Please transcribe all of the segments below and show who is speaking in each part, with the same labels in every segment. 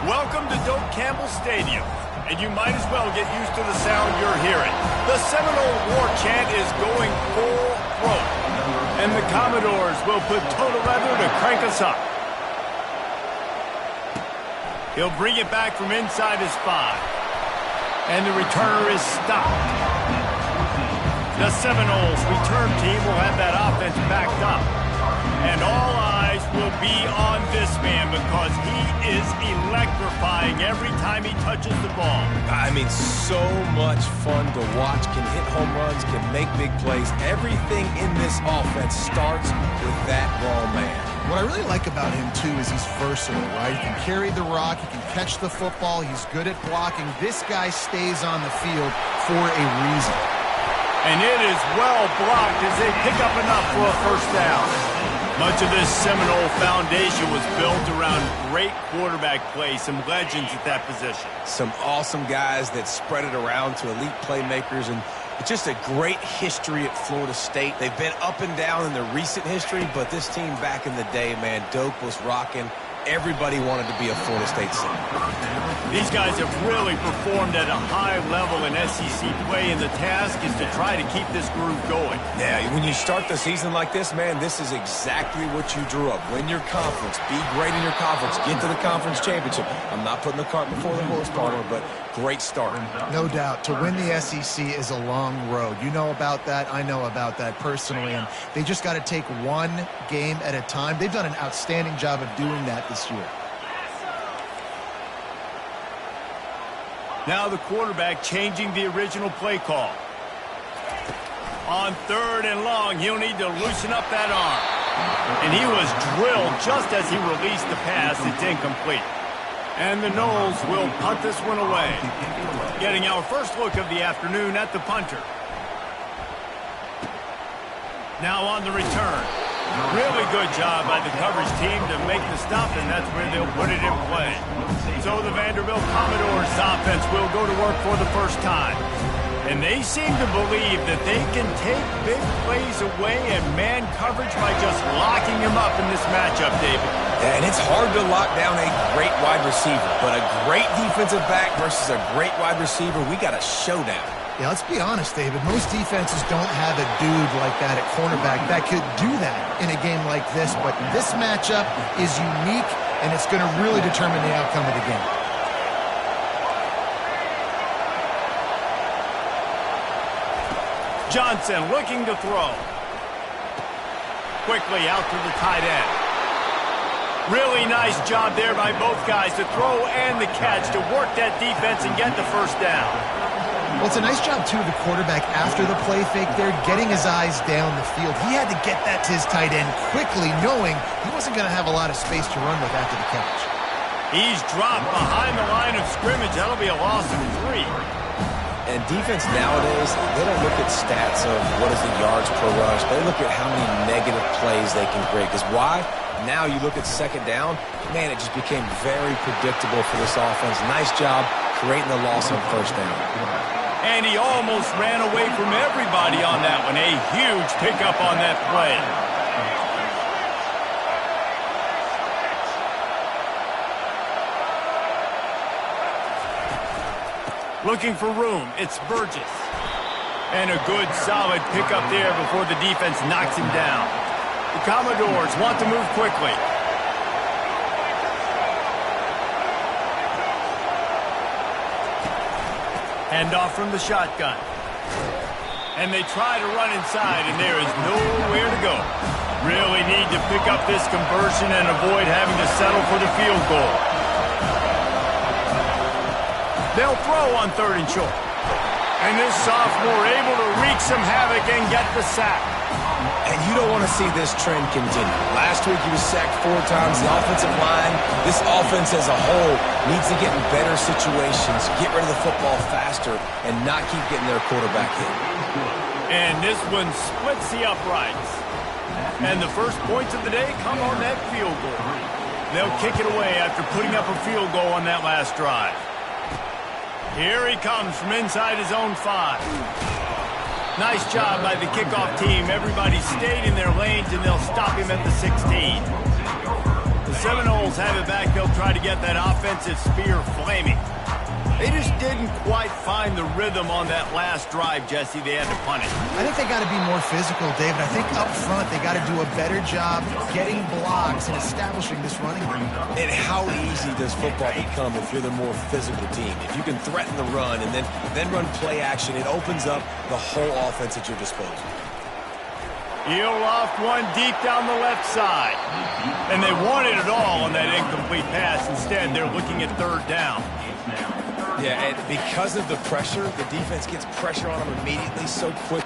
Speaker 1: Welcome to Doak Campbell Stadium, and you might as well get used to the sound you're hearing. The Seminole War chant is going full throat, and the Commodores will put total leather to crank us up. He'll bring it back from inside his 5, and the returner is stopped. The Seminoles return team will have that offense backed up. And all eyes will be on this man because he is electrifying every time he touches the ball.
Speaker 2: I mean, so much fun to watch. Can hit home runs, can make big plays. Everything in this offense starts with that raw man.
Speaker 3: What I really like about him, too, is he's versatile, right? He can carry the rock, he can catch the football, he's good at blocking. This guy stays on the field for a reason.
Speaker 1: And it is well blocked as they pick up enough for a first down. Much of this Seminole foundation was built around great quarterback play, some legends at that position.
Speaker 2: Some awesome guys that spread it around to elite playmakers, and just a great history at Florida State. They've been up and down in their recent history, but this team back in the day, man, Doak was rocking. Everybody wanted to be a Florida State center.
Speaker 1: These guys have really performed at a high level in SEC play, and the task is to try to keep this groove going.
Speaker 2: Yeah, when you start the season like this, man, this is exactly what you drew up. Win your conference, be great in your conference, get to the conference championship. I'm not putting the cart before the horse, Palmer, but great start.
Speaker 3: No doubt. To win the SEC is a long road. You know about that. I know about that personally, and they just got to take one game at a time. They've done an outstanding job of doing that this year.
Speaker 1: Now the quarterback changing the original play call. On 3rd and long, he'll need to loosen up that arm. And he was drilled just as he released the pass. It's incomplete. And the Noles will punt this one away. Getting our first look of the afternoon at the punter. Now on the return. Really good job by the coverage team to make the stop, and that's where they'll put it in play. So the Vanderbilt Commodores offense will go to work for the first time. And they seem to believe that they can take big plays away and man coverage by just locking him up in this matchup, David.
Speaker 2: And it's hard to lock down a great wide receiver, but a great defensive back versus a great wide receiver, we got a showdown.
Speaker 3: Yeah, let's be honest, David. Most defenses don't have a dude like that at cornerback that could do that in a game like this, but this matchup is unique, and it's going to really determine the outcome of the game.
Speaker 1: Johnson looking to throw. Quickly out to the tight end. Really nice job there by both guys to throw and the catch to work that defense and get the first down.
Speaker 3: Well, it's a nice job, too, of the quarterback after the play fake there, getting his eyes down the field. He had to get that to his tight end quickly, knowing he wasn't going to have a lot of space to run with after the catch.
Speaker 1: He's dropped behind the line of scrimmage. That'll be a loss of 3.
Speaker 2: And defense nowadays, they don't look at stats of what is the yards per rush. They look at how many negative plays they can create. Because why? Now you look at 2nd down, man, it just became very predictable for this offense. Nice job creating the loss on 1st down.
Speaker 1: And he almost ran away from everybody on that one. A huge pickup on that play. Looking for room. It's Burgess. And a good, solid pickup there before the defense knocks him down. The Commodores want to move quickly. Handoff from the shotgun. And they try to run inside, and there is nowhere to go. Really need to pick up this conversion and avoid having to settle for the field goal. They'll throw on 3rd and short. And this sophomore able to wreak some havoc and get the sack.
Speaker 2: And you don't want to see this trend continue. Last week he was sacked 4 times. The offensive line, this offense as a whole, needs to get in better situations, get rid of the football faster, and not keep getting their quarterback hit.
Speaker 1: And this one splits the uprights. And the first points of the day come on that field goal. They'll kick it away after putting up a field goal on that last drive. Here he comes from inside his own 5. Nice job by the kickoff team. Everybody stayed in their lanes, and they'll stop him at the 16. The Seminoles have it back. They'll try to get that offensive spear flaming. They just didn't quite find the rhythm on that last drive, Jesse. They had to punt it.
Speaker 3: I think they got to be more physical, David. I think up front they got to do a better job getting blocks and establishing this running game.
Speaker 2: And how easy does football become if you're the more physical team? If you can threaten the run and then run play action, it opens up the whole offense at your disposal.
Speaker 1: He'll loft one deep down the left side. And they wanted it all on that incomplete pass. Instead, they're looking at third down.
Speaker 2: Yeah, and because of the pressure, the defense gets pressure on them immediately so quick.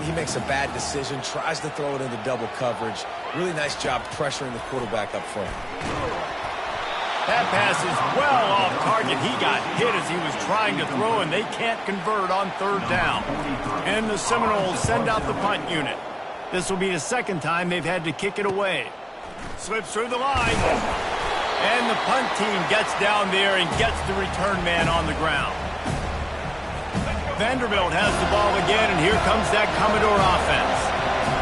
Speaker 2: He makes a bad decision, tries to throw it into double coverage. Really nice job pressuring the quarterback up front.
Speaker 1: That pass is well off target. He got hit as he was trying to throw, and they can't convert on third down. And the Seminoles send out the punt unit. This will be the second time they've had to kick it away. Slips through the line. And the punt team gets down there and gets the return man on the ground. Vanderbilt has the ball again, and here comes that Commodore offense.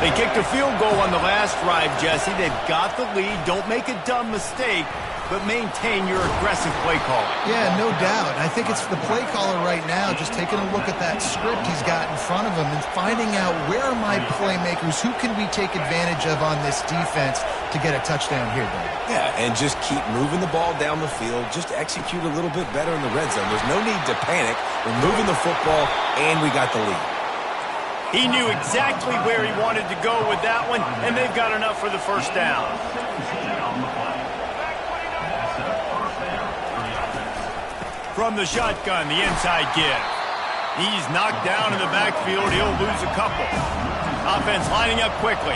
Speaker 1: They kicked a field goal on the last drive, Jesse. They've got the lead. Don't make a dumb mistake, but maintain your aggressive play calling.
Speaker 3: Yeah, no doubt. I think it's the play caller right now just taking a look at that script he's got in front of him and finding out where are my playmakers, who can we take advantage of on this defense to get a touchdown here, Dave.
Speaker 2: Yeah, and just keep moving the ball down the field. Just execute a little bit better in the red zone. There's no need to panic. We're moving the football, and we got the lead.
Speaker 1: He knew exactly where he wanted to go with that one, and they've got enough for the first down. From the shotgun, the inside give. He's knocked down in the backfield. He'll lose a couple. Offense lining up quickly.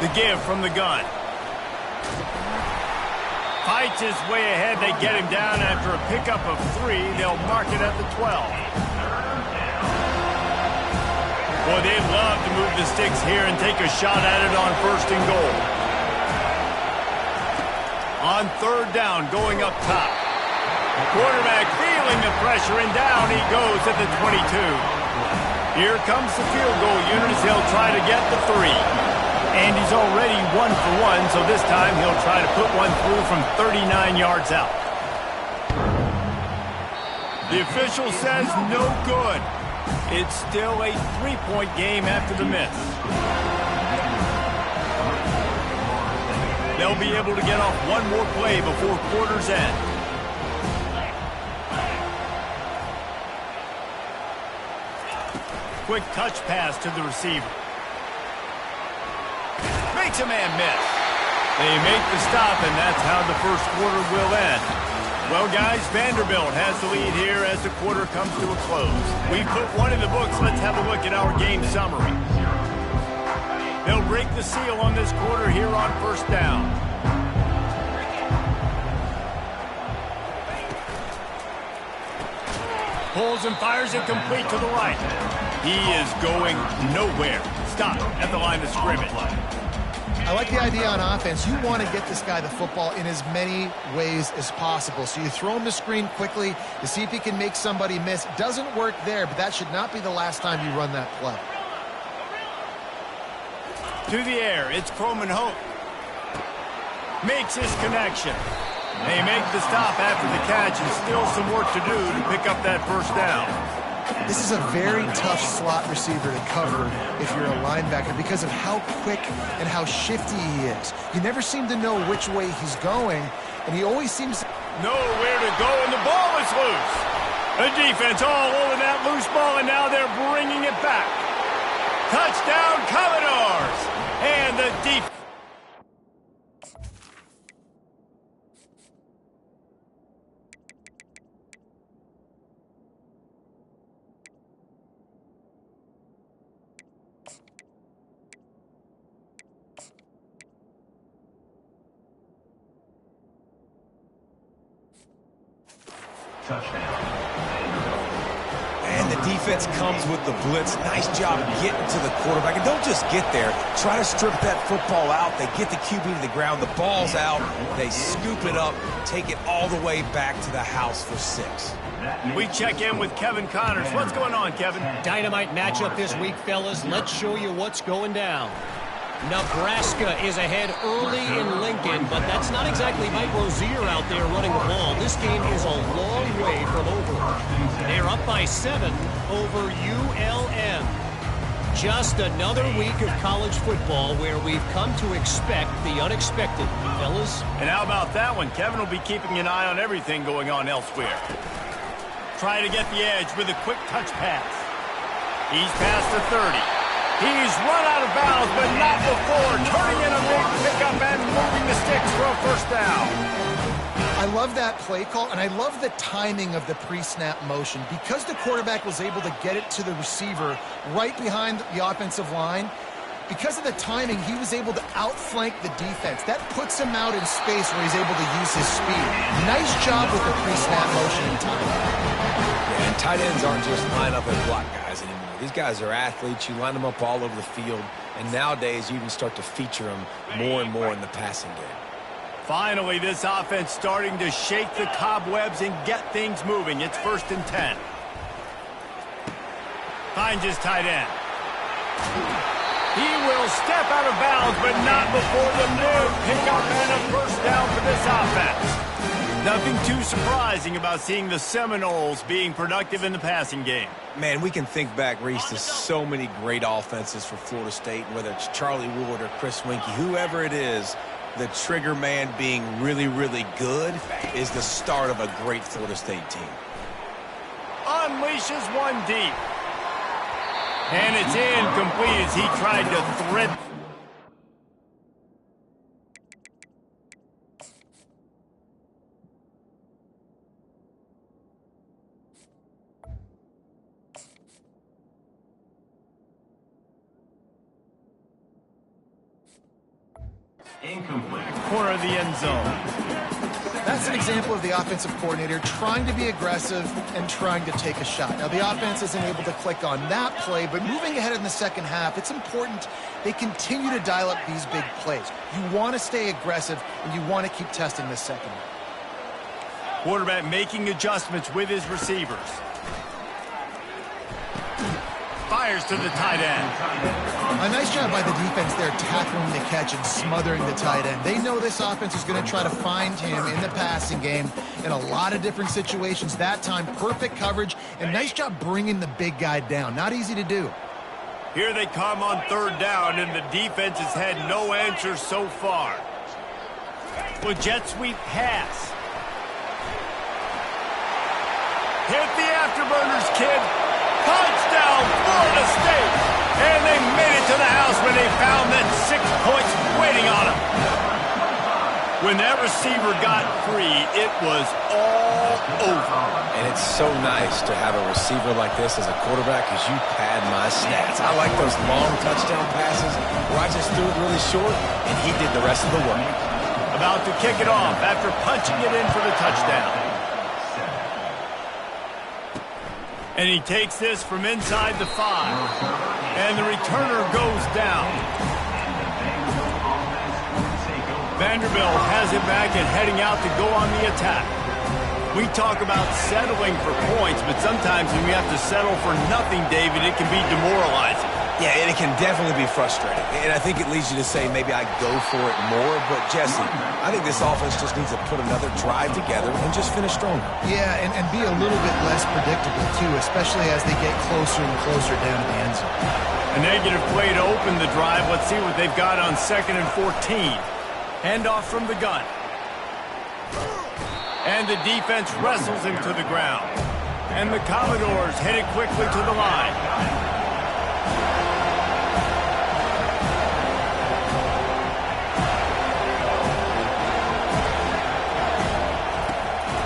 Speaker 1: The give from the gun. Fights his way ahead. They get him down after a pickup of 3. They'll mark it at the 12. Boy, they'd love to move the sticks here and take a shot at it on first and goal. On third down, going up top. Quarterback feeling the pressure, and down he goes at the 22. Here comes the field goal unit as he'll try to get the 3. And he's already 1 for 1, so this time he'll try to put one through from 39 yards out. The official says no good. It's still a 3-point game after the miss. They'll be able to get off one more play before quarter's end. Quick touch pass to the receiver. Makes a man miss. They make the stop, and that's how the first quarter will end. Well, guys, Vanderbilt has the lead here as the quarter comes to a close. We put one in the books. Let's have a look at our game summary. They'll break the seal on this quarter here on first down. Pulls and fires it complete to the right. He is going nowhere. Stop at the line of scrimmage.
Speaker 3: I like the idea on offense. You want to get this guy the football in as many ways as possible. So you throw him the screen quickly to see if he can make somebody miss. Doesn't work there, but that should not be the last time you run that play.
Speaker 1: To the air, it's Croman Hope. Makes his connection. They make the stop after the catch, and still some work to do to pick up that first down.
Speaker 3: This is a very tough slot receiver to cover if you're a linebacker because of how quick and how shifty he is. You never seem to know which way he's going, and he always seems
Speaker 1: nowhere to go, and the ball is loose. The defense all over that loose ball, and now they're bringing it back. Touchdown, Commodores! And the defense.
Speaker 2: And the defense comes with the blitz. Nice job getting to the quarterback. And don't just get there. Try to strip that football out. They get the QB to the ground. The ball's out. They scoop it up, take it all the way back to the house for 6.
Speaker 1: We check in with Kevin Connors. What's going on, Kevin?
Speaker 4: Dynamite matchup this week, fellas. Let's show you what's going down. Nebraska is ahead early in Lincoln, but that's not exactly Mike Rozier out there running the ball. This game is a long way from over. They're up by 7 over ULM. Just another week of college football where we've come to expect the unexpected, fellas.
Speaker 1: And how about that one? Kevin will be keeping an eye on everything going on elsewhere. Trying to get the edge with a quick touch pass. He's past the 30. He's run out of bounds, but not before turning in a big pickup and moving the sticks for a first down.
Speaker 3: I love that play call, and I love the timing of the pre-snap motion. Because the quarterback was able to get it to the receiver right behind the offensive line, because of the timing, he was able to outflank the defense. That puts him out in space where he's able to use his speed. Nice job with the pre-snap motion and timing.
Speaker 2: Yeah, and tight ends aren't just line up and block guys anymore. These guys are athletes. You line them up all over the field. And nowadays, you even start to feature them more and more in the passing game.
Speaker 1: Finally, this offense starting to shake the cobwebs and get things moving. It's 1st and 10. Finds his tight end. He will step out of bounds, but not before the big pickup and a first down for this offense. Nothing too surprising about seeing the Seminoles being productive in the passing game.
Speaker 2: Man, we can think back, Reese, to so many great offenses for Florida State, whether it's Charlie Wood or Chris Winkie, whoever it is, the trigger man being really, really good is the start of a great Florida State team.
Speaker 1: Unleashes one deep. And it's incomplete as he tried to thread. Incomplete. Corner of the end zone.
Speaker 3: That's an example of the offensive coordinator trying to be aggressive and trying to take a shot. Now, the offense isn't able to click on that play, but moving ahead in the second half, it's important they continue to dial up these big plays. You want to stay aggressive, and you want to keep testing this second half.
Speaker 1: Quarterback making adjustments with his receivers. Fires to the tight end.
Speaker 3: A nice job by the defense there tackling the catch and smothering the tight end. They know this offense is going to try to find him in the passing game in a lot of different situations. That time, perfect coverage, and nice job bringing the big guy down. Not easy to do.
Speaker 1: Here they come on 3rd down, and the defense has had no answers so far. Well, jet sweep pass. Hit the afterburners, kid. Touchdown, Florida State. And they made it to the house when they found that 6 points waiting on them. When that receiver got free, it was all over.
Speaker 2: And it's so nice to have a receiver like this as a quarterback because you pad my stats. I like those long touchdown passes where I just threw it really short and he did the rest of the work.
Speaker 1: About to kick it off after punching it in for the touchdown. And he takes this from inside the 5. And the returner goes down. Vanderbilt has it back and heading out to go on the attack. We talk about settling for points, but sometimes when we have to settle for nothing, David, it can be demoralizing.
Speaker 2: Yeah, and it can definitely be frustrating. And I think it leads you to say maybe I go for it more. But, Jesse, I think this offense just needs to put another drive together and just finish stronger.
Speaker 3: Yeah, and be a little bit less predictable, too, especially as they get closer and closer down to the end zone.
Speaker 1: A negative play to open the drive. Let's see what they've got on 2nd and 14. Handoff from the gun. And the defense wrestles him to the ground. And the Commodores headed quickly to the line.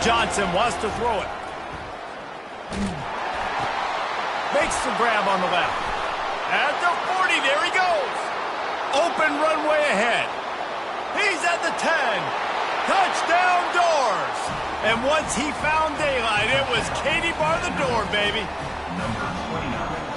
Speaker 1: Johnson wants to throw it. Makes the grab on the left. At the 40, there he goes. Open runway ahead. He's at the 10. Touchdown Doors. And once he found daylight, it was Katie bar the door, baby.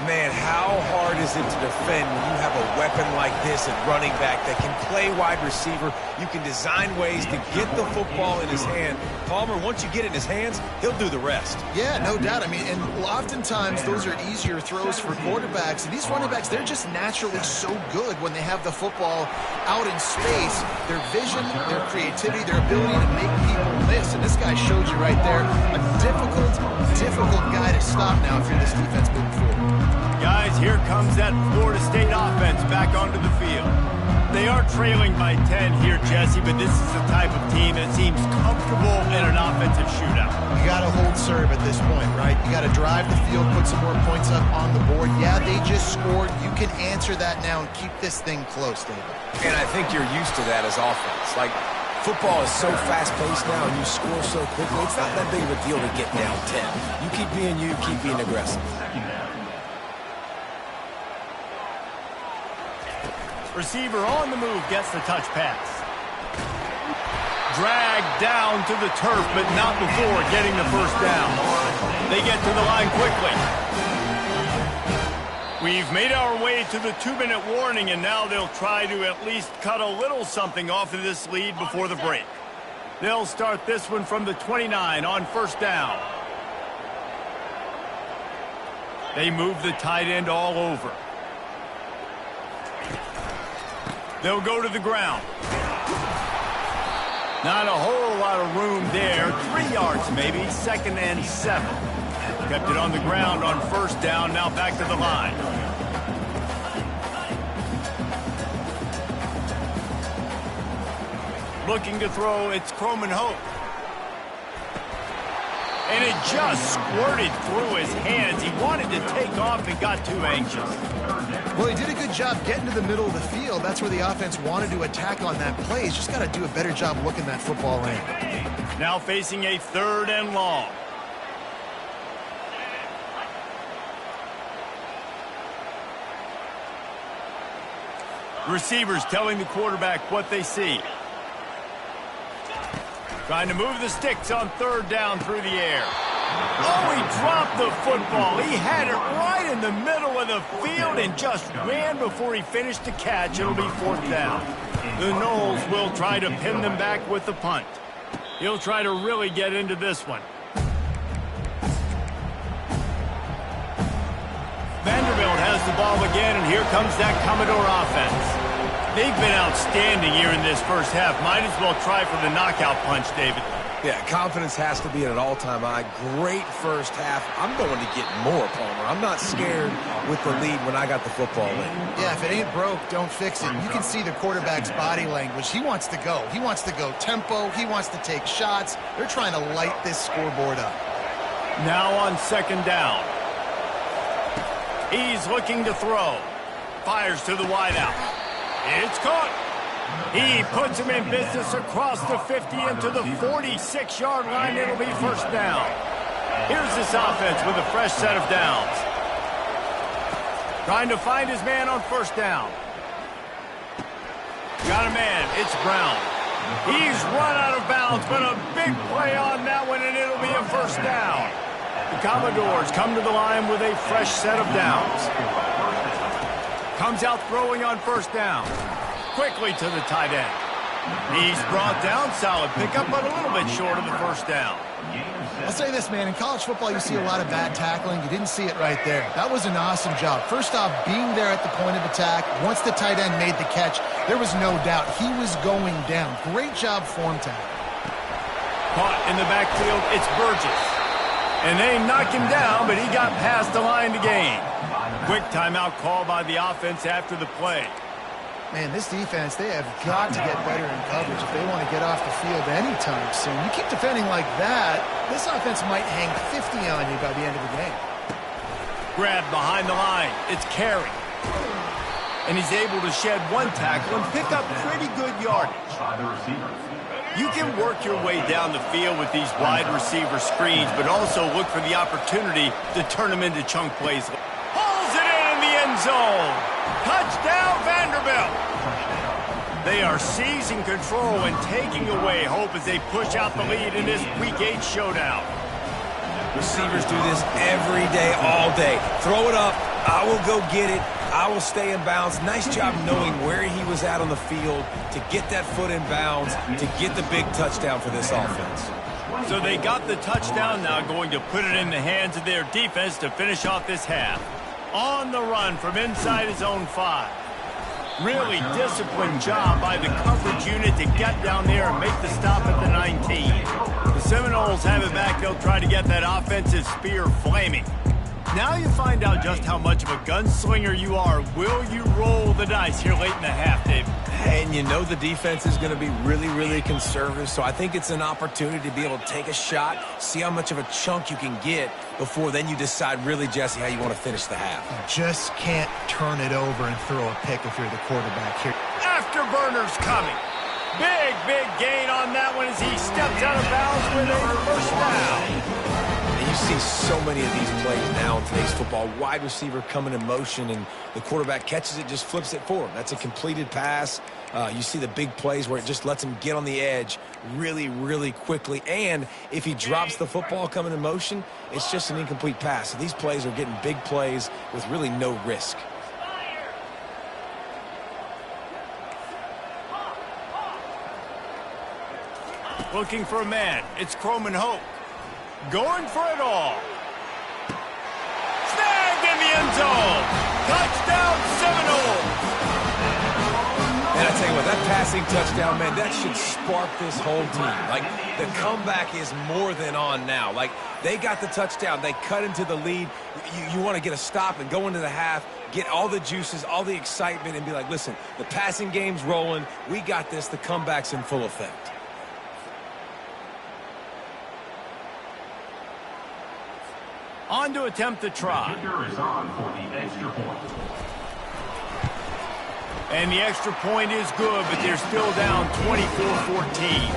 Speaker 2: Man, how hard is it to defend when you have a weapon like this at running back that can play wide receiver? You can design ways to get the football in his hand. Palmer, once you get it in his hands, he'll do the rest.
Speaker 3: Yeah, no doubt. I mean, and oftentimes those are easier throws for quarterbacks. And these running backs, they're just naturally so good when they have the football out in space. Their vision, their creativity, their ability to make people miss. And this guy showed you right there a difficult guy to stop now if you're this defense moving forward.
Speaker 1: Guys, here comes that Florida State offense back onto the field. They are trailing by 10 here, Jesse, but this is the type of team that seems comfortable in an offensive shootout.
Speaker 3: You got to hold serve at this point, right? You got to drive the field, put some more points up on the board. Yeah, they just scored. You can answer that now and keep this thing close, David.
Speaker 2: And I think you're used to that as offense. Like, football is so fast-paced now and you score so quickly, it's not that big of a deal to get down 10. You keep being you, keep being aggressive.
Speaker 1: Receiver on the move gets the touch pass. Dragged down to the turf, but not before getting the first down. They get to the line quickly. We've made our way to the 2-minute warning, and now they'll try to at least cut a little something off of this lead before the break. They'll start this one from the 29 on first down. They move the tight end all over. They'll go to the ground. Not a whole lot of room there. 3 yards maybe, 2nd and 7. Kept it on the ground on first down, now back to the line. Looking to throw, it's Croman Hope. And it just squirted through his hands. He wanted to take off and got too anxious.
Speaker 3: Well, he did a good job getting to the middle of the field. That's where the offense wanted to attack on that play. He's just got to do a better job looking that football in.
Speaker 1: Now facing a 3rd and long. Receivers telling the quarterback what they see. Trying to move the sticks on 3rd down through the air. Oh, he dropped the football. He had it right in the middle of the field and just ran before he finished the catch. It'll be 4th down. The Noles will try to pin them back with the punt. He'll try to really get into this one. Vanderbilt has the ball again, and here comes that Commodore offense. They've been outstanding here in this first half. Might as well try for the knockout punch, David.
Speaker 2: Yeah, confidence has to be at an all-time high. Great first half. I'm going to get more, Palmer. I'm not scared with the lead when I got the football in.
Speaker 3: Yeah, if it ain't broke, don't fix it. You can see the quarterback's body language. He wants to go. He wants to go tempo. He wants to take shots. They're trying to light this scoreboard up.
Speaker 1: Now on 2nd down. He's looking to throw. Fires to the wideout. It's caught. He puts him in business across the 50 into the 46-yard line. It'll be 1st down. Here's this offense with a fresh set of downs. Trying to find his man on 1st down. Got a man. It's Brown. He's run out of bounds, but a big play on that one, and it'll be a 1st down. The Commodores come to the line with a fresh set of downs. Comes out throwing on 1st down. Quickly to the tight end. He's brought down. Solid pickup, but a little bit short of the 1st down.
Speaker 3: I'll say this, man. In college football, you see a lot of bad tackling. You didn't see it right there. That was an awesome job. First off, being there at the point of attack. Once the tight end made the catch, there was no doubt he was going down. Great job form tackle.
Speaker 1: Caught in the backfield, it's Burgess. And they knock him down, but he got past the line to gain. Quick timeout call by the offense after the play.
Speaker 3: Man, this defense, they have got to get better in coverage if they want to get off the field anytime soon. You keep defending like that, this offense might hang 50 on you by the end of the game.
Speaker 1: Grabbed behind the line. It's Carey. And he's able to shed 1 tackle and pick up pretty good yardage. You can work your way down the field with these wide receiver screens, but also look for the opportunity to turn them into chunk plays. Pulls it in the end zone. Touchdown, Vanderbilt. They are seizing control and taking away hope as they push out the lead in this Week 8 showdown.
Speaker 2: Receivers do this every day, all day. Throw it up. I will go get it. I will stay in bounds. Nice job knowing where he was at on the field to get that foot in bounds, to get the big touchdown for this offense.
Speaker 1: So they got the touchdown, now going to put it in the hands of their defense to finish off this half. On the run from inside his own 5. Really disciplined job by the coverage unit to get down there and make the stop at the 19. The Seminoles have it back. They'll try to get that offensive spear flaming. Now you find out just how much of a gunslinger you are. Will you roll the dice here late in the half, Dave?
Speaker 2: And you know the defense is going to be really, really conservative, so I think it's an opportunity to be able to take a shot, see how much of a chunk you can get before then you decide really, Jesse, how you want to finish the half.
Speaker 3: You just can't turn it over and throw a pick if you're the quarterback here.
Speaker 1: Afterburners coming. Big gain on that one as he steps out of bounds with a first down.
Speaker 2: You see so many of these plays now in today's football. Wide receiver coming in motion, and the quarterback catches it, just flips it forward. That's a completed pass. You see the big plays where it just lets him get on the edge really, really quickly. And if he drops the football coming in motion, it's just an incomplete pass. So these plays are getting big plays with really no risk.
Speaker 1: Looking for a man. It's Croman Hope. Going for it all. Snagged in the end zone. Touchdown, Seminoles.
Speaker 2: And I tell you what, that passing touchdown, man, that should spark this whole team. Like, the comeback is more than on now. Like, they got the touchdown. They cut into the lead. You want to get a stop and go into the half, get all the juices, all the excitement, and be like, listen, the passing game's rolling. We got this. The comeback's in full effect.
Speaker 1: On to attempt the try. And the extra point is good, but they're still down 24-14.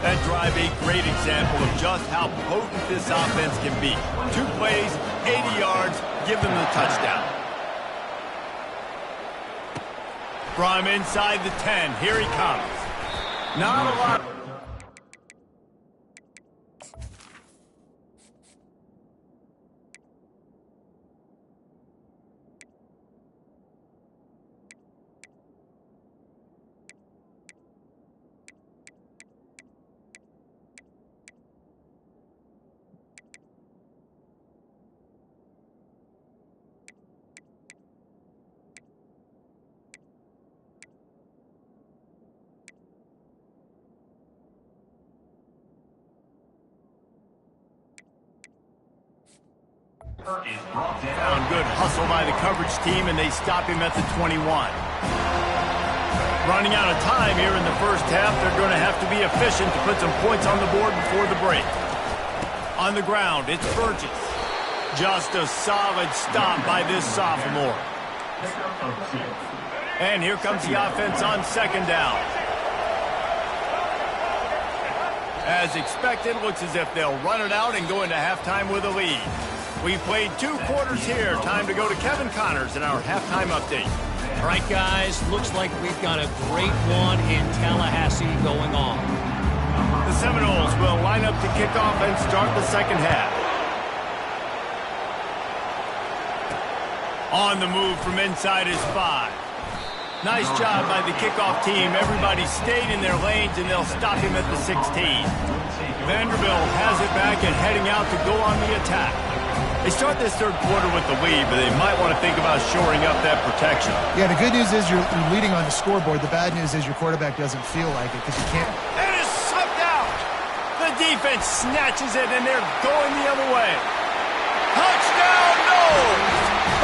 Speaker 1: That drive a great example of just how potent this offense can be. 2 plays, 80 yards, give them the touchdown. From inside the 10, here he comes. Not a lot. Found good hustle by the coverage team, and they stop him at the 21. Running out of time here in the first half, they're going to have to be efficient to put some points on the board before the break. On the ground, it's Burgess. Just a solid stop by this sophomore. And here comes the offense on second down. As expected, looks as if they'll run it out and go into halftime with a lead. We played 2 quarters here. Time to go to Kevin Connors in our halftime update.
Speaker 4: All right, guys, looks like we've got a great one in Tallahassee going on.
Speaker 1: The Seminoles will line up to kick off and start the second half. On the move from inside his 5. Nice job by the kickoff team. Everybody stayed in their lanes, and they'll stop him at the 16. Vanderbilt has it back and heading out to go on the attack. They start this third quarter with the lead, but they might want to think about shoring up that protection.
Speaker 3: Yeah, the good news is you're leading on the scoreboard. The bad news is your quarterback doesn't feel like it because you can't.
Speaker 1: And it's slipped out. The defense snatches it, and they're going the other way. Touchdown, no!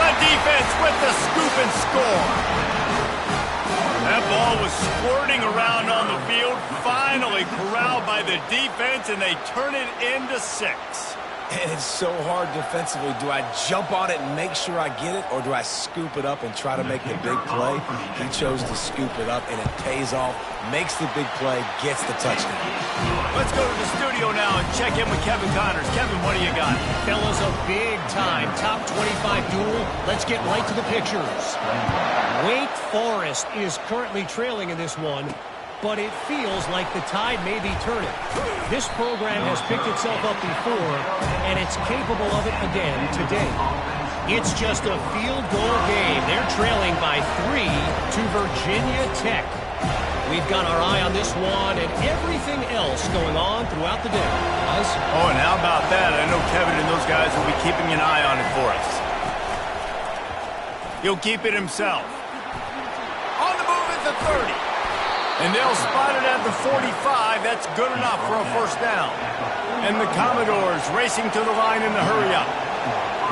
Speaker 1: The defense with the scoop and score. That ball was squirting around on the field, finally corralled by the defense, and they turn it into 6.
Speaker 2: And it's so hard defensively. Do I jump on it and make sure I get it, or do I scoop it up and try to make the big play? He chose to scoop it up, and it pays off, makes the big play, gets the touchdown.
Speaker 1: Let's go to the studio now and check in with Kevin Connors. Kevin, what do you got?
Speaker 4: Fellas, a big-time top 25 duel. Let's get right to the pictures. Wake Forest is currently trailing in this one, but it feels like the tide may be turning. This program has picked itself up before, and it's capable of it again today. It's just a field goal game. They're trailing by 3 to Virginia Tech. We've got our eye on this one and everything else going on throughout the day.
Speaker 1: Oh, and how about that? I know Kevin and those guys will be keeping an eye on it for us. He'll keep it himself. On the move at the 30. And they'll spot it at the 45. That's good enough for a first down. And the Commodores racing to the line in the hurry-up.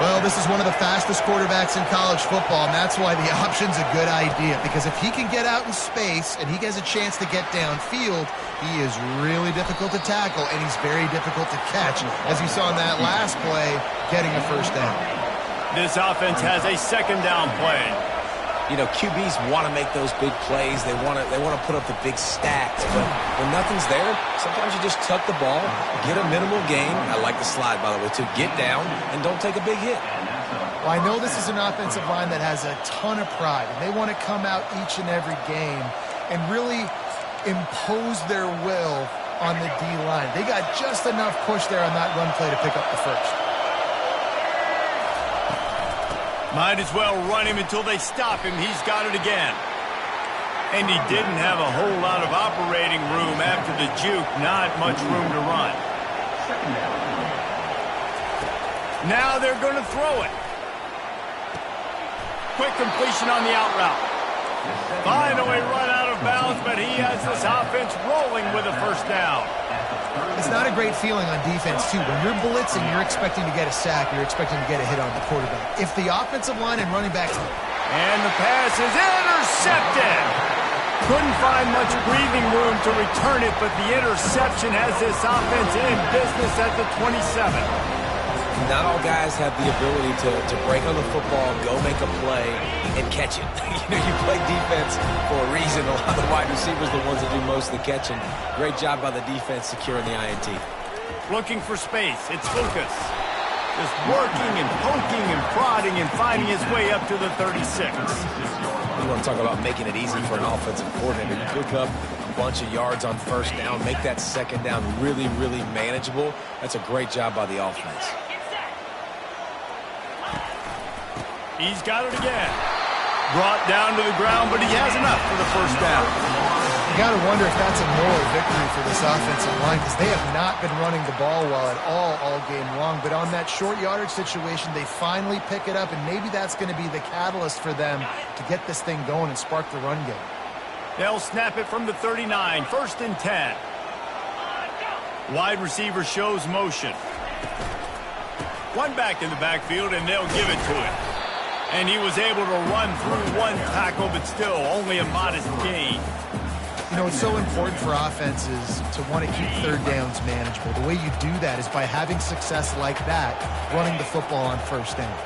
Speaker 3: Well, this is one of the fastest quarterbacks in college football, and that's why the option's a good idea. Because if he can get out in space and he has a chance to get downfield, he is really difficult to tackle, and he's very difficult to catch. As you saw in that last play, getting a first down.
Speaker 1: This offense has a second down play.
Speaker 2: You know, QBs want to make those big plays. They want to put up the big stats. But when nothing's there, sometimes you just tuck the ball, get a minimal gain. I like the slide, by the way, to get down and don't take a big hit.
Speaker 3: Well, I know this is an offensive line that has a ton of pride, and they want to come out each and every game and really impose their will on the D-line. They got just enough push there on that run play to pick up the first.
Speaker 1: Might as well run him until they stop him. He's got it again. And he didn't have a whole lot of operating room after the juke. Not much room to run. Now they're going to throw it. Quick completion on the out route. Finally run out of bounds, but he has this offense rolling with a first down.
Speaker 3: It's not a great feeling on defense, too. When you're blitzing, you're expecting to get a sack. You're expecting to get a hit on the quarterback. If the offensive line and running backs...
Speaker 1: And the pass is intercepted. Couldn't find much breathing room to return it, but the interception has this offense in business at the 27.
Speaker 2: Not all guys have the ability to break on the football, go make a play, and catch it. You play defense for a reason. A lot of the wide receivers are the ones that do most of the catching. Great job by the defense securing the INT.
Speaker 1: Looking for space. It's Lucas. Just working and poking and prodding and finding his way up to the 36.
Speaker 2: You want to talk about making it easy for an offensive coordinator. You pick up a bunch of yards on first down, make that second down really, really manageable. That's a great job by the offense.
Speaker 1: He's got it again. Brought down to the ground, but he has enough for the first down.
Speaker 3: You got to wonder if that's a moral victory for this offensive line, because they have not been running the ball well at all game long. But on that short yardage situation, they finally pick it up, and maybe that's going to be the catalyst for them to get this thing going and spark the run game.
Speaker 1: They'll snap it from the 39, 1st and 10. Wide receiver shows motion. One back in the backfield, and they'll give it to him. And he was able to run through one tackle, but still only a modest gain.
Speaker 3: You know, it's so important for offenses to want to keep third downs manageable. The way you do that is by having success like that, running the football on first down.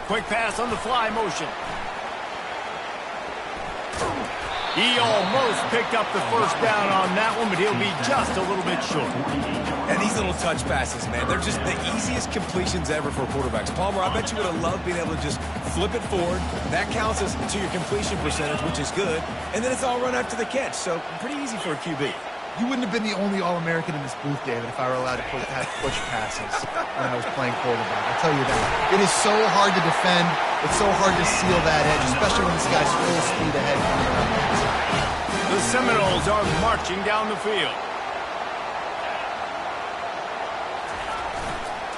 Speaker 1: Quick pass on the fly motion. He almost picked up the first down on that one, but he'll be just a little bit short.
Speaker 2: And these little touch passes, man, they're just the easiest completions ever for quarterbacks. Palmer, I bet you would have loved being able to just flip it forward. That counts as to your completion percentage, which is good. And then it's all run after the catch, so pretty easy for a QB.
Speaker 3: You wouldn't have been the only All-American in this booth, David, if I were allowed to have push passes when I was playing quarterback. I'll tell you that. It is so hard to defend. It's so hard to seal that edge, especially when this guy's full speed ahead coming around the inside.
Speaker 1: The Seminoles are marching down the field.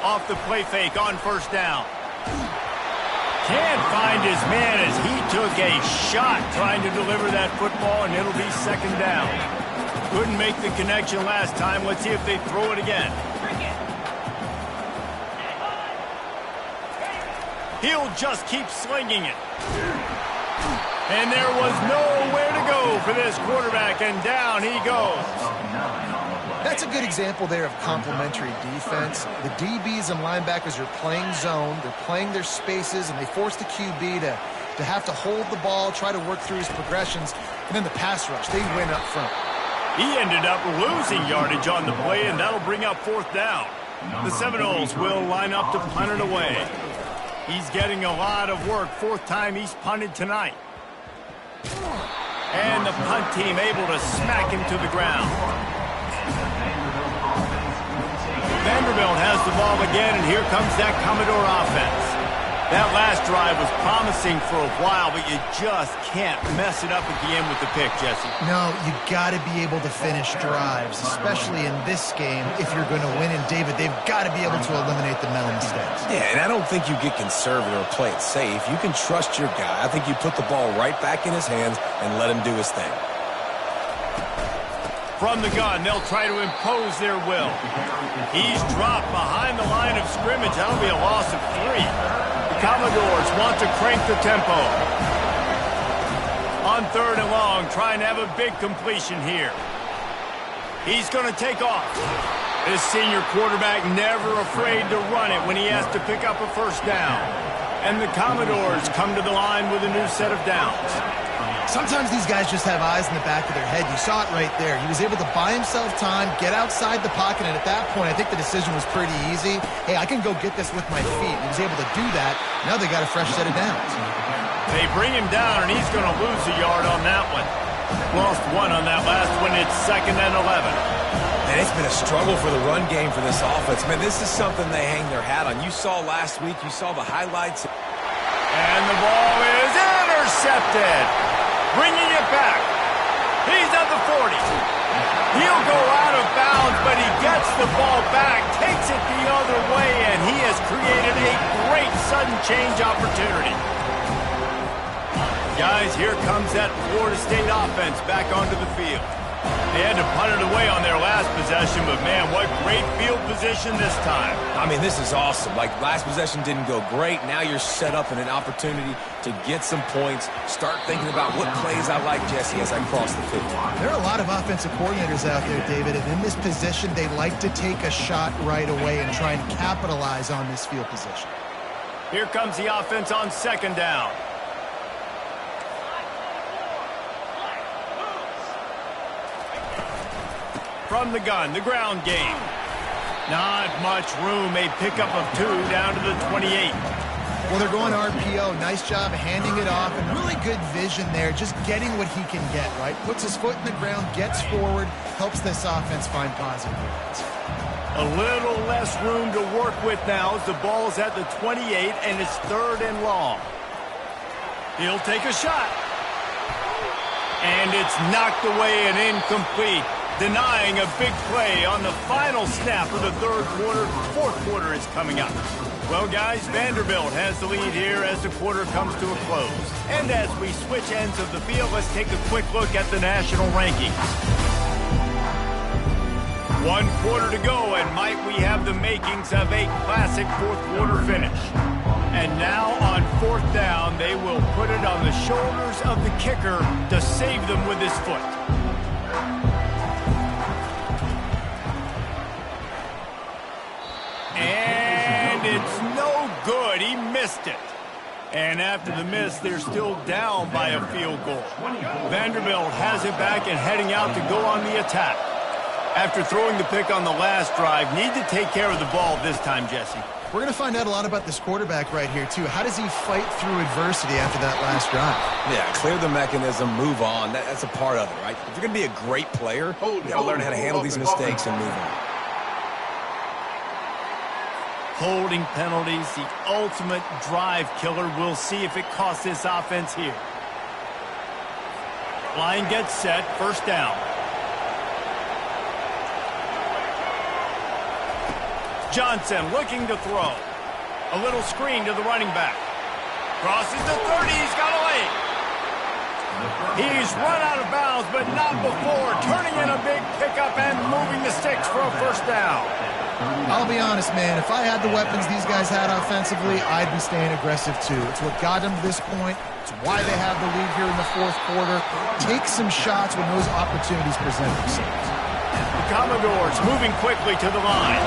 Speaker 1: Off the play fake on first down. Can't find his man as he took a shot trying to deliver that football, and it'll be second down. Couldn't make the connection last time. Let's see if they throw it again. He'll just keep slinging it. And there was nowhere to go for this quarterback, and down he goes.
Speaker 3: That's a good example there of complementary defense. The DBs and linebackers are playing zone. They're playing their spaces, and they force the QB to have to hold the ball, try to work through his progressions, and then the pass rush, they win up front.
Speaker 1: He ended up losing yardage on the play, and that'll bring up fourth down. The Seminoles will line up to punt it away. He's getting a lot of work. Fourth time he's punted tonight. And the punt team able to smack him to the ground. Vanderbilt has the ball again, and here comes that Commodore offense. That last drive was promising for a while, but you just can't mess it up at the end with the pick, Jesse.
Speaker 3: No, you got to be able to finish drives, especially in this game. If you're going to win, and David, they've got to be able to eliminate the mental mistakes.
Speaker 2: Yeah, and I don't think you get conservative or play it safe. You can trust your guy. I think you put the ball right back in his hands and let him do his thing.
Speaker 1: From the gun, they'll try to impose their will. He's dropped behind the line of scrimmage. That'll be a loss of 3. Commodores want to crank the tempo. On 3rd and long, trying to have a big completion here. He's going to take off. This senior quarterback never afraid to run it when he has to pick up a first down. And the Commodores come to the line with a new set of downs.
Speaker 3: Sometimes these guys just have eyes in the back of their head. You saw it right there. He was able to buy himself time, get outside the pocket, and at that point, I think the decision was pretty easy. Hey, I can go get this with my feet. He was able to do that. Now they got a fresh set of downs.
Speaker 1: They bring him down, and he's going to lose a yard on that one. Lost 1 on that last one. It's 2nd and 11.
Speaker 2: And it's been a struggle for the run game for this offense. Man, this is something they hang their hat on. You saw last week, you saw the highlights.
Speaker 1: And the ball is intercepted. Bringing it back. He's at the 40. He'll go out of bounds, but he gets the ball back, takes it the other way, and he has created a great sudden change opportunity. Guys, here comes that Florida State offense back onto the field. They had to punt it away on their last possession, but man, what great field position this time.
Speaker 2: I mean, this is awesome. Like, last possession didn't go great. Now you're set up in an opportunity to get some points. Start thinking about what plays I like, Jesse, as I cross the 50.
Speaker 3: There are a lot of offensive coordinators out there, David, and in this position, they like to take a shot right away and try and capitalize on this field position.
Speaker 1: Here comes the offense on 2nd down. From the gun, the ground game. Not much room. A pickup of 2 down to the 28.
Speaker 3: Well, they're going RPO. Nice job handing it off, and really good vision there, just getting what he can get, right? Puts his foot in the ground, gets forward, helps this offense find positive yards.
Speaker 1: A little less room to work with now as the ball's at the 28, and it's 3rd and long. He'll take a shot. And it's knocked away and incomplete. Denying a big play on the final snap of the 3rd quarter. 4th quarter is coming up. Well, guys, Vanderbilt has the lead here as the quarter comes to a close. And as we switch ends of the field, let's take a quick look at the national rankings. 1 quarter to go, and might we have the makings of a classic 4th quarter finish. And now on 4th down, they will put it on the shoulders of the kicker to save them with his foot. And it's no good. He missed it. And after the miss, they're still down by a field goal. Vanderbilt has it back and heading out to go on the attack. After throwing the pick on the last drive, need to take care of the ball this time, Jesse.
Speaker 3: We're going to find out a lot about this quarterback right here, too. How does he fight through adversity after that last drive?
Speaker 2: Yeah, clear the mechanism, move on. That's a part of it, right? If you're going to be a great player, you got to learn how to handle these mistakes and move on.
Speaker 1: Holding penalties, the ultimate drive killer. We'll see if it costs this offense here. Line gets set, 1st down. Johnson looking to throw. A little screen to the running back. Crosses the 30, he's got a lane. He's run out of bounds, but not before. Turning in a big pickup and moving the sticks for a 1st down.
Speaker 3: I'll be honest, man. If I had the weapons these guys had offensively, I'd be staying aggressive, too. It's what got them to this point. It's why they have the lead here in the 4th quarter. Take some shots when those opportunities present themselves.
Speaker 1: The Commodores moving quickly to the line.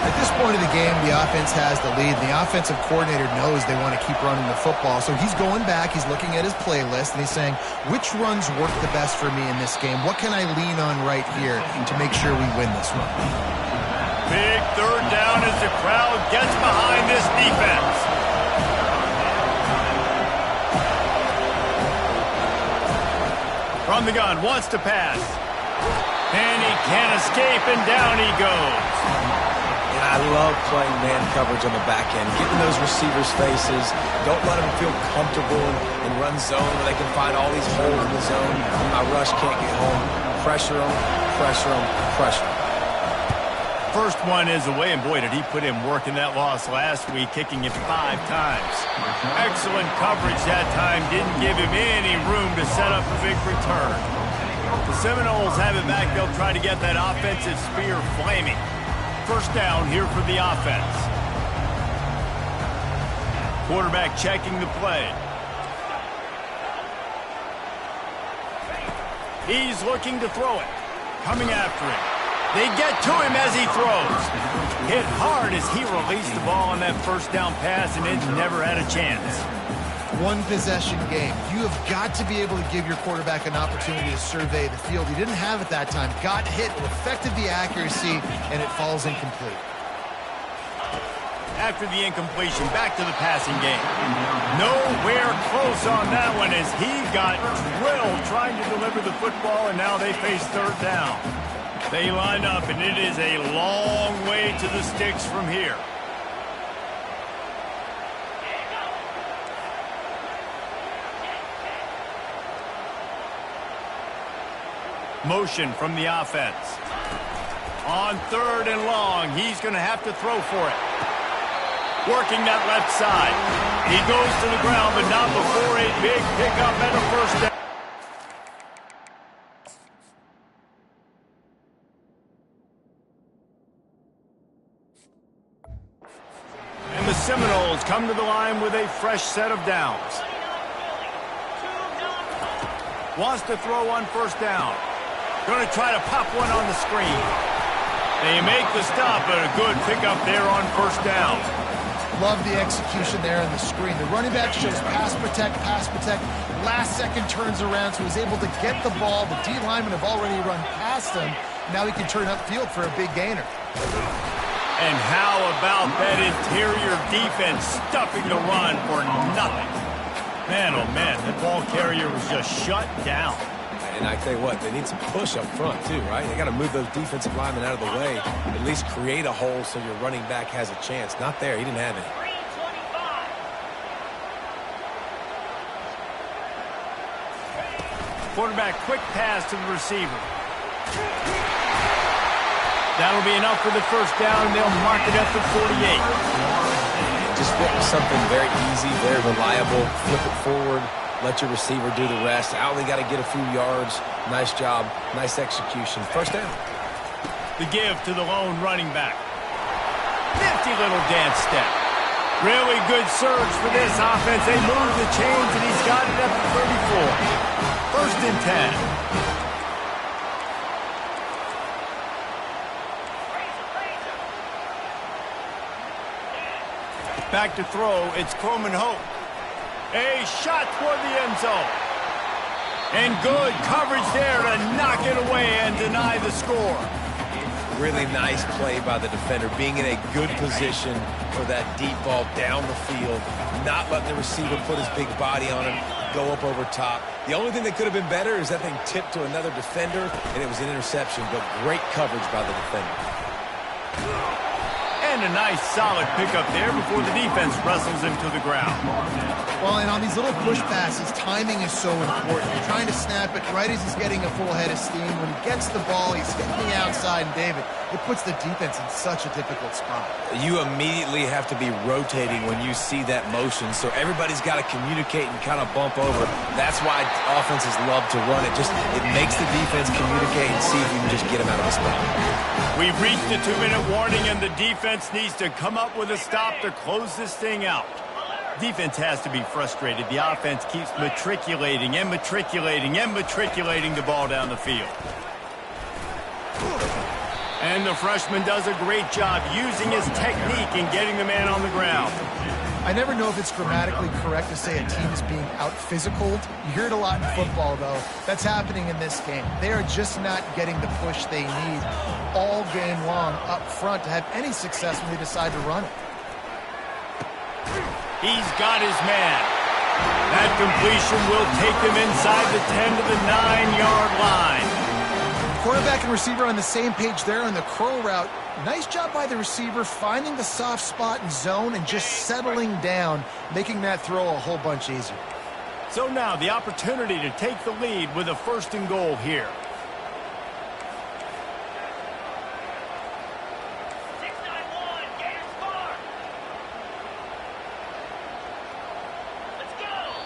Speaker 3: At this point of the game, the offense has the lead. The offensive coordinator knows they want to keep running the football. So he's going back, he's looking at his playlist, and he's saying, which runs work the best for me in this game? What can I lean on right here to make sure we win this one?
Speaker 1: Big 3rd down as the crowd gets behind this defense. On the gun, wants to pass. And he can't escape, and down he goes.
Speaker 2: And I love playing man coverage on the back end. Get in those receivers' faces. Don't let them feel comfortable and run zone where they can find all these holes in the zone. And my rush can't get home. Pressure them, pressure them, pressure them.
Speaker 1: First one is away, and boy, did he put in work in that loss last week, kicking it 5 times. Excellent coverage that time. Didn't give him any room to set up a big return. The Seminoles have it back. They'll try to get that offensive spear flaming. First down here for the offense. Quarterback checking the play. He's looking to throw it. Coming after him. They get to him as he throws. Hit hard as he released the ball on that first down pass, and it never had a chance.
Speaker 3: One possession game. You have got to be able to give your quarterback an opportunity to survey the field. He didn't have it that time. Got hit, affected the accuracy, and it falls incomplete.
Speaker 1: After the incompletion, back to the passing game. Nowhere close on that one as he got drilled trying to deliver the football, and now they face third down. They line up, and it is a long way to the sticks from here. Motion from the offense. On third and long, he's going to have to throw for it. Working that left side. He goes to the ground, but not before a big pickup and a first down. And the Seminoles come to the line with a fresh set of downs. Wants to throw on first down. Going to try to pop one on the screen. They make the stop, but a good pickup there on first down.
Speaker 3: Love the execution there on the screen. The running back shows pass protect, pass protect. Last second turns around, so he's able to get the ball. The D linemen have already run past him. Now he can turn upfield for a big gainer.
Speaker 1: And how about that interior defense stuffing the run for nothing? Man, oh man, the ball carrier was just shut down.
Speaker 2: And I tell you what, they need some push up front too, right? They got to move those defensive linemen out of the way, at least create a hole so your running back has a chance. Not there, he didn't have any.
Speaker 1: Quarterback, quick pass to the receiver. That'll be enough for the first down, and they'll mark it up to 48.
Speaker 2: Just fit with something very easy, very reliable. Flip it forward. Let your receiver do the rest. I only got to get a few yards. Nice job. Nice execution. First down.
Speaker 1: The give to the lone running back. Nifty little dance step. Really good surge for this offense. They move the chains, and he's got it up to 34. First and 10. Back to throw. It's Coleman Hope. A shot toward the end zone. And good coverage there to knock it away and deny the score.
Speaker 2: Really nice play by the defender, being in a good position for that deep ball down the field, not letting the receiver put his big body on him, go up over top. The only thing that could have been better is that thing tipped to another defender, and it was an interception, but great coverage by the defender.
Speaker 1: And a nice solid pickup there before the defense wrestles him to the ground.
Speaker 3: Well, and on these little push passes, timing is so important. You're trying to snap it right as he's getting a full head of steam. When he gets the ball, he's hitting the outside, and David, it puts the defense in such a difficult spot.
Speaker 2: You immediately have to be rotating when you see that motion, so everybody's got to communicate and kind of bump over. That's why offenses love to run it. It makes the defense communicate and see if you can just get them out of the spot.
Speaker 1: We've reached the 2-minute warning, and the defense needs to come up with a stop to close this thing out. Defense has to be frustrated. The offense keeps matriculating and matriculating and matriculating the ball down the field. And the freshman does a great job using his technique and getting the man on the ground.
Speaker 3: I never know if it's grammatically correct to say a team is being out-physicaled. You hear it a lot in football, though. That's happening in this game. They are just not getting the push they need all game long up front to have any success when they decide to run it.
Speaker 1: He's got his man. That completion will take them inside the 10 to the 9-yard line.
Speaker 3: Quarterback and receiver on the same page there on the curl route. Nice job by the receiver finding the soft spot in zone and just settling down, making that throw a whole bunch easier.
Speaker 1: So now the opportunity to take the lead with a 1st and goal here.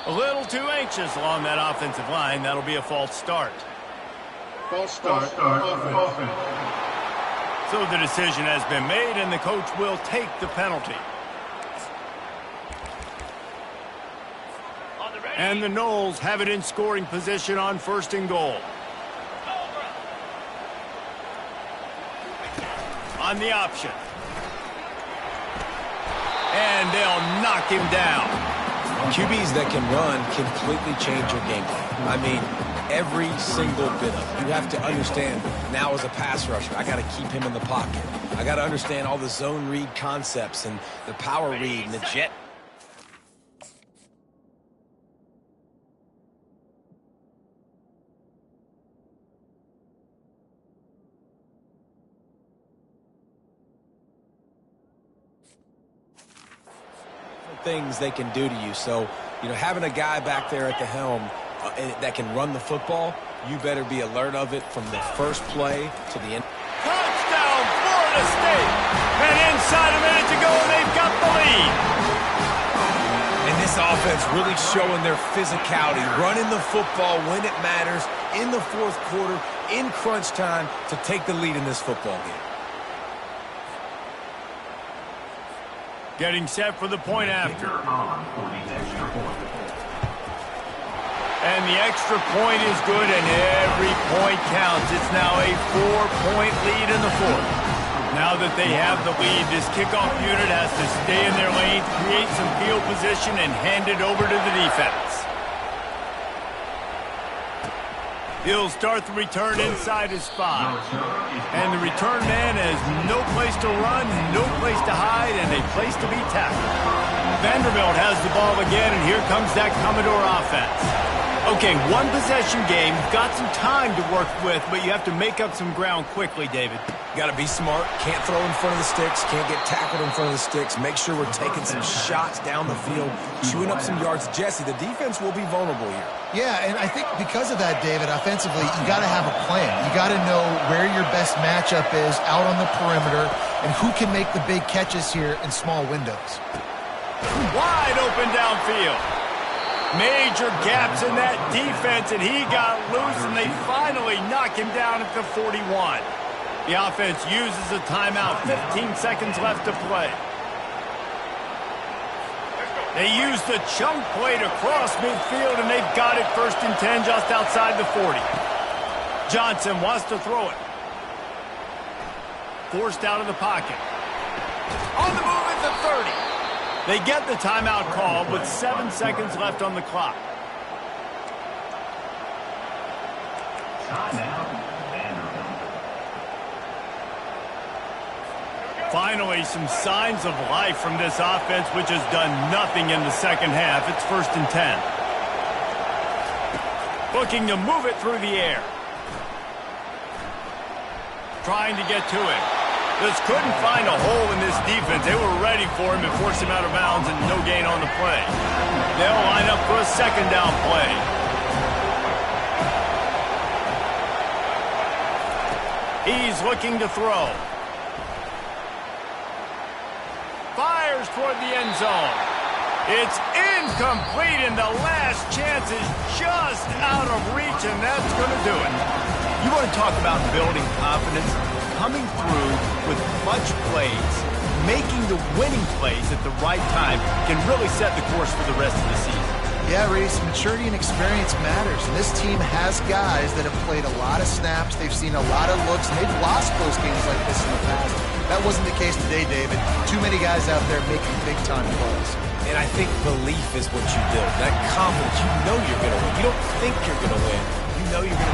Speaker 1: A little too anxious along that offensive line. That'll be a false start.
Speaker 5: False start. Offense.
Speaker 1: So the decision has been made, and the coach will take the penalty. And the Noles have it in scoring position on 1st and goal. On the option. And they'll knock him down.
Speaker 2: QBs that can run completely change your game plan. I mean, every single bit of it. You have to understand now as a pass rusher, I got to keep him in the pocket. I got to understand all the zone read concepts and the power read and the jet. Things they can do to you. So, having a guy back there at the helm that can run the football, you better be alert of it from the first play to the end.
Speaker 1: Touchdown, Florida State! And inside a minute to go, they've got the lead.
Speaker 2: And this offense really showing their physicality, running the football when it matters, in the 4th quarter, in crunch time, to take the lead in this football game.
Speaker 1: Getting set for the point after. And the extra point is good, and every point counts. It's now a 4-point lead in the 4th. Now that they have the lead, this kickoff unit has to stay in their lane, create some field position, and hand it over to the defense. He'll start the return inside his 5. And the return man has no place to run, no place to hide, and a place to be tackled. Vanderbilt has the ball again, and here comes that Commodore offense. Okay, 1-possession game. You've got some time to work with, but you have to make up some ground quickly, David.
Speaker 2: Got to be smart. Can't throw in front of the sticks. Can't get tackled in front of the sticks. Make sure we're taking some shots down the field, chewing up some yards. Jesse, the defense will be vulnerable here.
Speaker 3: Yeah, and I think because of that, David, offensively, you got to have a plan. You got to know where your best matchup is out on the perimeter and who can make the big catches here in small windows.
Speaker 1: Wide open downfield. Major gaps in that defense, and he got loose, and they finally knock him down at the 41. The offense uses a timeout. 15 seconds left to play. They use the chunk play to cross midfield, and they've got it 1st and 10 just outside the 40. Johnson wants to throw it. Forced out of the pocket. On the move at the 30. They get the timeout call with 7 seconds left on the clock. Finally, some signs of life from this offense, which has done nothing in the second half. It's 1st and 10. Looking to move it through the air. Trying to get to it. Just couldn't find a hole in this defense. They were ready for him and forced him out of bounds, and no gain on the play. They'll line up for a 2nd down play. He's looking to throw. Fires toward the end zone. It's incomplete, and the last chance is just out of reach, and that's going to do it. You want to talk about building confidence? Coming through with clutch plays, making the winning plays at the right time can really set the course for the rest of the season.
Speaker 3: Yeah, Reese, maturity and experience matters. And this team has guys that have played a lot of snaps. They've seen a lot of looks, and they've lost close games like this in the past. That wasn't the case today, David. Too many guys out there making big-time plays.
Speaker 2: And I think belief is what you build. That confidence, you know you're going to win. You don't think you're going to win. You know you're going to